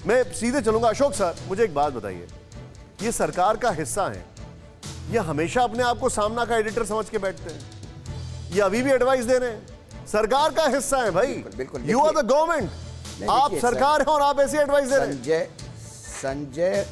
मैं सीधे चलूंगा। अशोक सर, मुझे एक बात बताइए, ये सरकार का हिस्सा है, ये हमेशा अपने आप को सामना का एडिटर समझ के बैठते हैं, ये अभी भी एडवाइस दे रहे हैं? सरकार का हिस्सा है भाई, यू आर द गवर्नमेंट, आप सरकार हैं और आप ऐसी एडवाइस दे रहे हैं।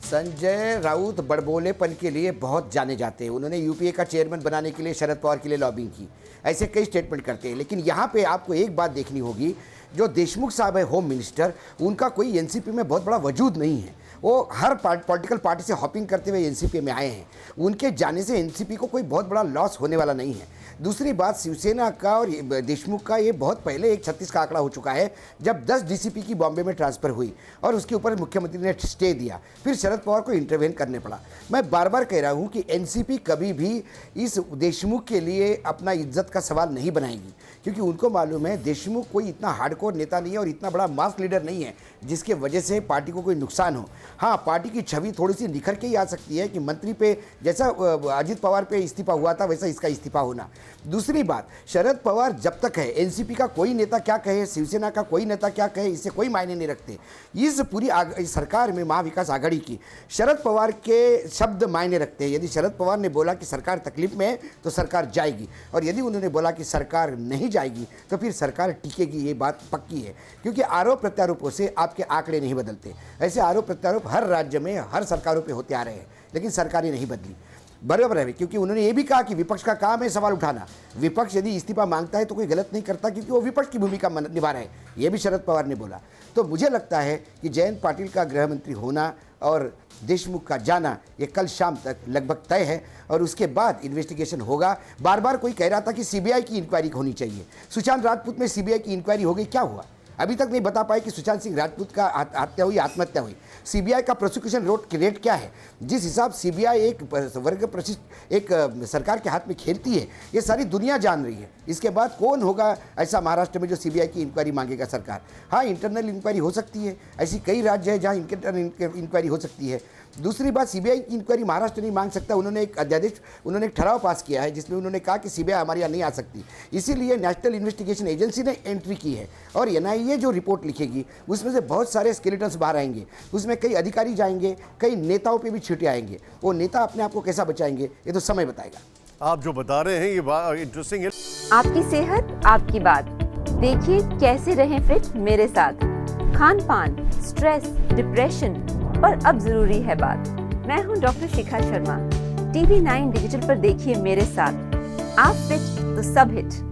संजय राउत बड़बोलेपन के लिए बहुत जाने जाते हैं। उन्होंने यूपीए का चेयरमैन बनाने के लिए शरद पवार के लिए लॉबिंग की, ऐसे कई स्टेटमेंट करते हैं। लेकिन यहाँ पे आपको एक बात देखनी होगी, जो देशमुख साहब है होम मिनिस्टर, उनका कोई एनसीपी में बहुत बड़ा वजूद नहीं है। वो हर पॉलिटिकल पार्टी से हॉपिंग करते हुए एनसीपी में आए हैं। उनके जाने से एनसीपी को कोई बहुत बड़ा लॉस होने वाला नहीं है। दूसरी बात, शिवसेना का और देशमुख का ये बहुत पहले 136 का आंकड़ा हो चुका है, जब 10 डीसीपी की बॉम्बे में ट्रांसफर हुई और उसके ऊपर मुख्यमंत्री ने स्टे दिया, फिर शरद पवार को इंटरवेन करने पड़ा। मैं बार बार कह रहा हूँ कि एनसीपी कभी भी इस देशमुख के लिए अपना इज्जत का सवाल नहीं बनाएगी, क्योंकि उनको मालूम है देशमुख कोई इतना हार्डकोर नेता नहीं है और इतना बड़ा मास लीडर नहीं है जिसके वजह से पार्टी को कोई नुकसान हो। हाँ, पार्टी की छवि थोड़ी सी निखर के ही आ सकती है कि मंत्री पे जैसा अजित पवार पे इस्तीफा हुआ था वैसा इसका इस्तीफा होना। दूसरी बात, शरद पवार जब तक है, एनसीपी का कोई नेता क्या कहे, शिवसेना का कोई नेता क्या कहे, इससे कोई मायने नहीं रखते। इस पूरी सरकार में महाविकास आघाड़ी की शरद पवार के शब्द मायने रखते हैं। यदि शरद पवार ने बोला कि सरकार तकलीफ में है तो सरकार जाएगी, और यदि उन्होंने बोला कि सरकार नहीं जाएगी तो फिर सरकार टिकेगी, ये बात पक्की है। क्योंकि आरोप प्रत्यारोपों से आपके आंकड़े नहीं बदलते। ऐसे आरोप प्रत्यारोप हर राज्य में हर सरकारों पे होते आ रहे हैं, लेकिन सरकारें नहीं बदली, बराबर है। क्योंकि उन्होंने ये भी कहा कि विपक्ष का काम है सवाल उठाना। विपक्ष यदि इस्तीफा मांगता है तो कोई गलत नहीं करता, क्योंकि वो विपक्ष की भूमिका निभा रहे हैं, ये भी शरद पवार ने बोला। तो मुझे लगता है कि जयंत पाटिल का गृह मंत्री होना और देशमुख का जाना ये कल शाम तक लगभग तय है, और उसके बाद इन्वेस्टिगेशन होगा। बार बार कोई कह रहा था कि सीबीआई की इंक्वायरी होनी चाहिए। सुशांत राजपूत में सीबीआई की इंक्वायरी हो गई, क्या हुआ? अभी तक नहीं बता पाए कि सुशांत सिंह राजपूत का हत्या हुई, आत्महत्या हुई। सीबीआई का प्रोसिक्यूशन रेट क्या है? जिस हिसाब सीबीआई एक वर्ग प्रशिष्ट एक सरकार के हाथ में खेलती है, ये सारी दुनिया जान रही है। इसके बाद कौन होगा ऐसा महाराष्ट्र में जो सीबीआई की इंक्वायरी मांगेगा सरकार? हाँ, इंटरनल इंक्वायरी हो सकती है, ऐसी कई राज्य है जहाँ इंटरनल इंक्वायरी हो सकती है। दूसरी बात, सीबीआई की इंक्वायरी महाराष्ट्र नहीं मांग सकता। उन्होंने एक अध्यादेश, उन्होंने एक ठराव पास किया है जिसमें उन्होंने कहा कि सीबीआई हमारे यहाँ नहीं आ सकती। इसीलिए नेशनल इन्वेस्टिगेशन एजेंसी ने एंट्री की है, और एनआईए जो रिपोर्ट लिखेगी उसमें से बहुत सारे स्केलेटन्स बाहर आएंगे। उसमें कई अधिकारी जाएंगे, कई नेताओं पे भी छींटे आएंगे। वो नेता अपने आप को कैसा बचाएंगे ये तो समय बताएगा। आप जो बता रहे हैं ये बात इंटरेस्टिंग है। आपकी सेहत आपकी बात, देखिए कैसे रहें फिट मेरे साथ। खान पान, स्ट्रेस, डिप्रेशन पर अब जरूरी है बात। मैं हूं doctor Shikha Sharma. TV9 digital पर देखिए मेरे साथ। आप फिट तो सब हिट।